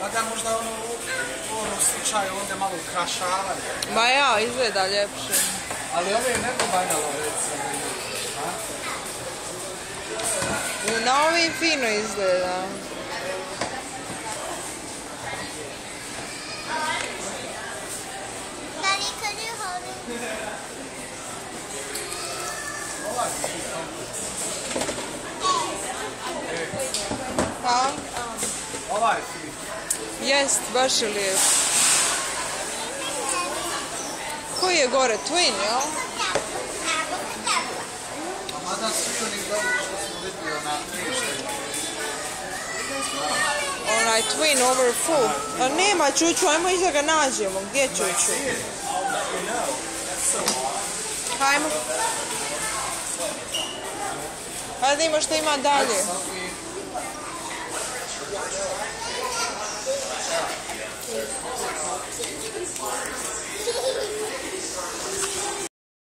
A da možda ono u onom slučaju ovdje malo ukrašavaju. Ma ja, izgleda ljepše. Ali ove je nego banjalo recimo. Na ovim fino izgleda. Pa? Ovaj fin. Jest, baš je lijep. Koji je gore? Twin, jel? Mada svi onih dobro što smo vidjeli na priještaju. Onaj Twin over full. A nema Čuču, ajmo iza ga nađemo. Gdje je Čuču? Hajmo. Hajde ima što ima dalje.